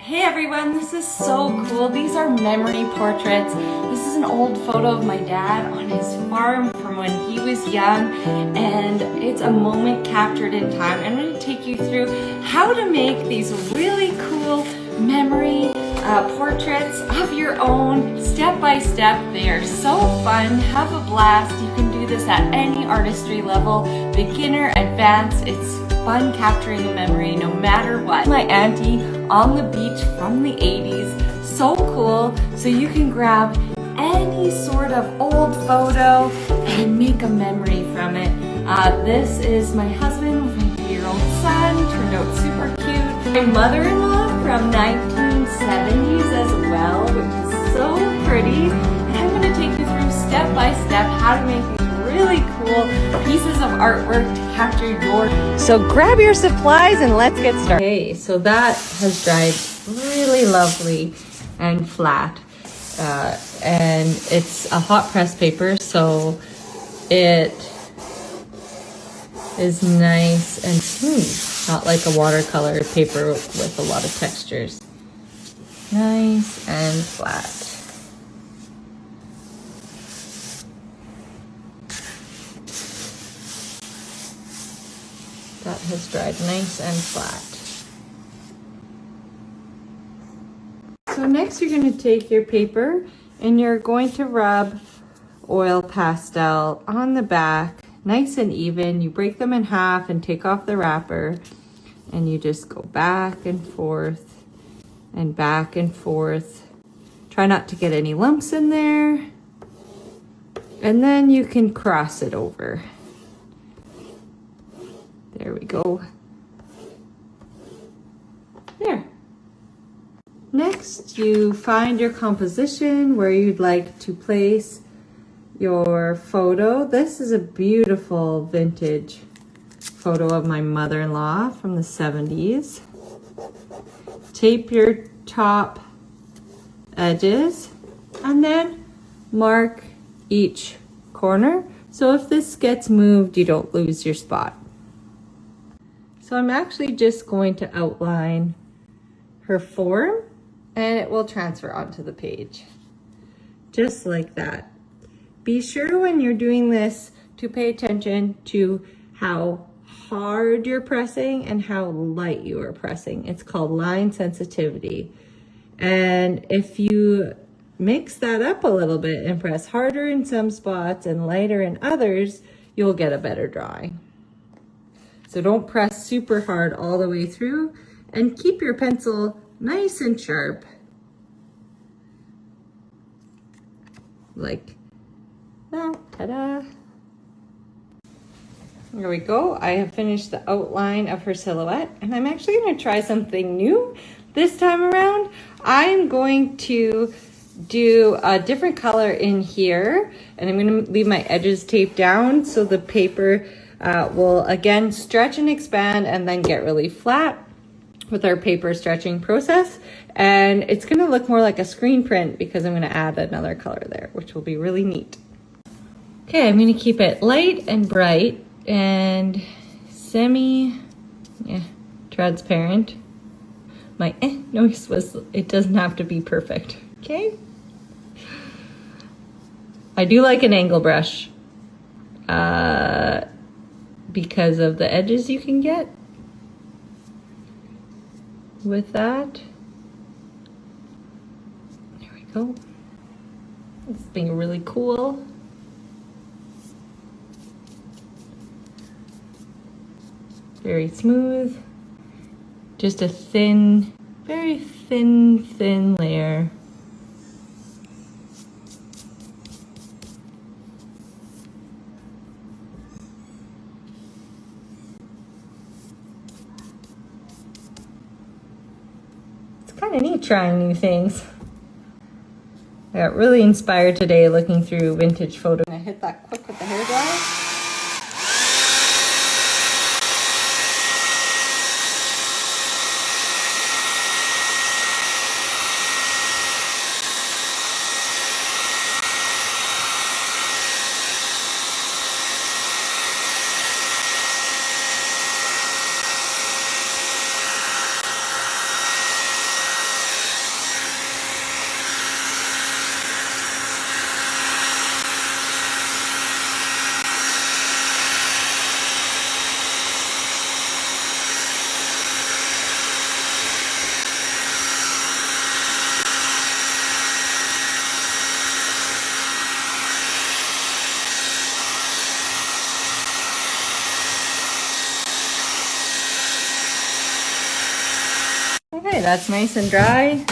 Hey everyone, this is so cool. These are memory portraits. This is an old photo of my dad on his farm from when he was young, and it's a moment captured in time. I'm going to take you through how to make these really cool memory portraits of your own, step by step. They are so fun. Have a blast. You can do this at any artistry level, beginner, advanced. It's fun capturing a memory no matter what. My auntie on the beach from the 80s, so cool. So you can grab any sort of old photo and make a memory from it. This is my husband with my 3-year-old son, turned out super cute. My mother-in-law from 1970s as well, which is so pretty. And I'm gonna take you through step by step how to make these really cool pieces of artwork to capture your... So grab your supplies and let's get started. Okay, so that has dried really lovely and flat. And it's a hot press paper, so it is nice and smooth. Not like a watercolor paper with a lot of textures. Nice and flat. That has dried nice and flat. So next you're going to take your paper and you're going to rub oil pastel on the back, nice and even. You break them in half and take off the wrapper, and you just go back and forth and back and forth. Try not to get any lumps in there. And then you can cross it over. There we go. There. Next, you find your composition where you'd like to place your photo. This is a beautiful vintage photo of my mother-in-law from the 70s. Tape your top edges and then mark each corner. So if this gets moved, you don't lose your spot. So I'm actually just going to outline her form and it will transfer onto the page. Just like that. Be sure when you're doing this to pay attention to how hard you're pressing and how light you are pressing. It's called line sensitivity. And if you mix that up a little bit and press harder in some spots and lighter in others, you'll get a better drawing. So don't press super hard all the way through, and keep your pencil nice and sharp. Like that, ta-da. There we go. I have finished the outline of her silhouette, and I'm actually gonna try something new this time around. I'm going to do a different color in here, and I'm gonna leave my edges taped down so the paper will again stretch and expand and then get really flat with our paper stretching process. And it's gonna look more like a screen print because I'm gonna add another color there, which will be really neat. Okay, I'm gonna keep it light and bright and transparent. My noise was, it doesn't have to be perfect, okay? I do like an angle brush. Because of the edges you can get with that. There we go. It's being really cool. Very smooth. Just a thin, very thin layer. Kind of neat trying new things. I got really inspired today looking through vintage photos. I'm gonna hit that quick with the hairdryer. that's nice and dry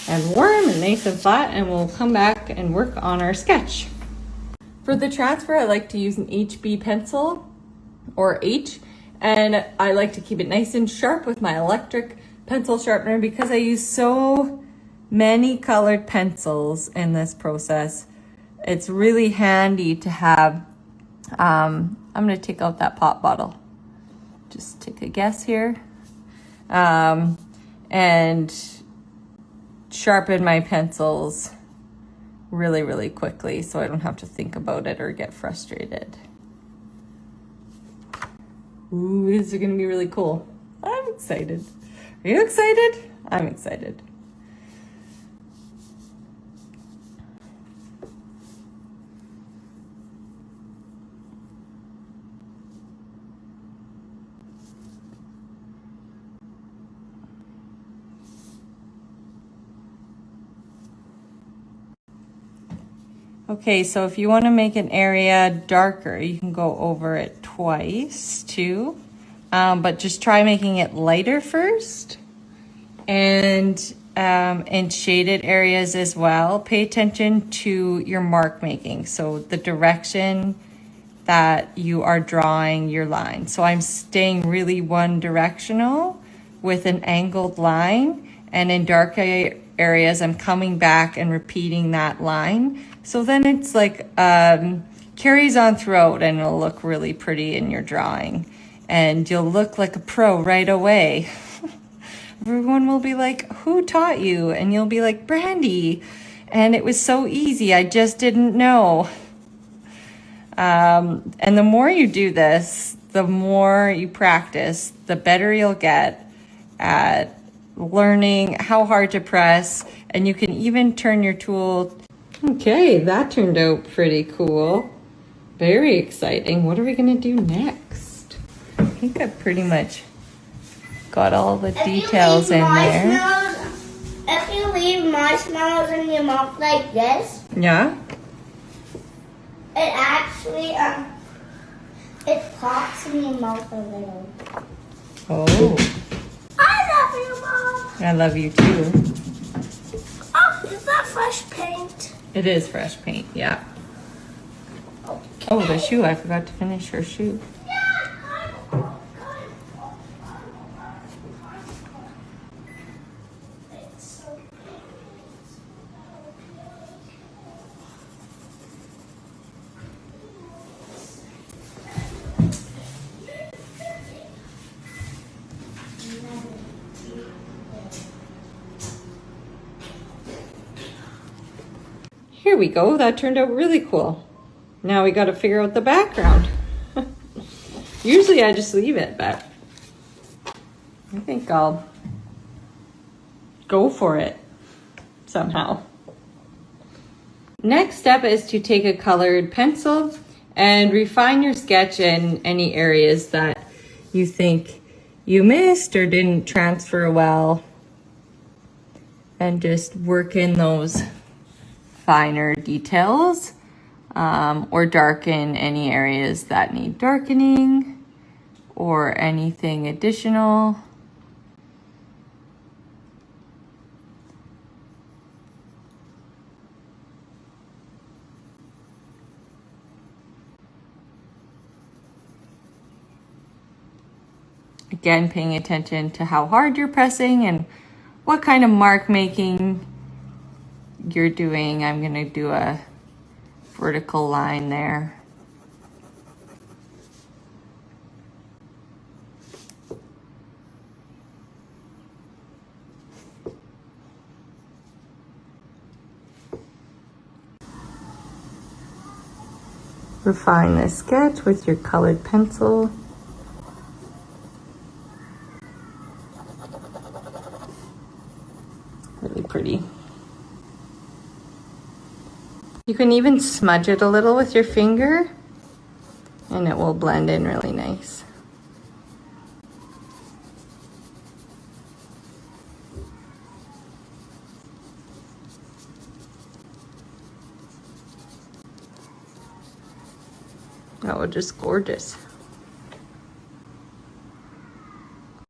and warm and nice and flat, and we'll come back and work on our sketch. For the transfer, I like to use an HB pencil, or H, and I like to keep it nice and sharp with my electric pencil sharpener because I use so many colored pencils in this process. It's really handy to have. I'm gonna take out that pop bottle. Just take a guess here. And sharpen my pencils really, really quickly so I don't have to think about it or get frustrated. Ooh, these are gonna be really cool. I'm excited. Are you excited? I'm excited. Okay, so if you want to make an area darker, you can go over it twice too, but just try making it lighter first. And in shaded areas as well, pay attention to your mark making. So the direction that you are drawing your line. So I'm staying really one directional with an angled line, and in dark areas, I'm coming back and repeating that line. So then it's like carries on throughout, and it'll look really pretty in your drawing. And you'll look like a pro right away. Everyone will be like, who taught you? And you'll be like, Brandy. And it was so easy, I just didn't know. And the more you do this, the more you practice, the better you'll get at learning how hard to press. And you can even turn your tool. Okay, that turned out pretty cool. Very exciting. What are we gonna do next? I think I've pretty much got all the details in there. If you leave marshmallows in your mouth like this, Yeah? it actually, it pops in your mouth a little. Oh, I love you, Mom. I love you too. Oh, is that fresh paint? It is fresh paint, yeah. Oh, the shoe. I forgot to finish her shoe. Here we go. That turned out really cool. Now we got to figure out the background. Usually I just leave it, but I think I'll go for it somehow. Next step is to take a colored pencil and refine your sketch in any areas that you think you missed or didn't transfer well, and just work in those finer details, or darken any areas that need darkening or anything additional. Again, paying attention to how hard you're pressing and what kind of mark making you're doing. I'm going to do a vertical line there. Refine the sketch with your colored pencil. Really pretty. You can even smudge it a little with your finger and it will blend in really nice. Oh, just gorgeous.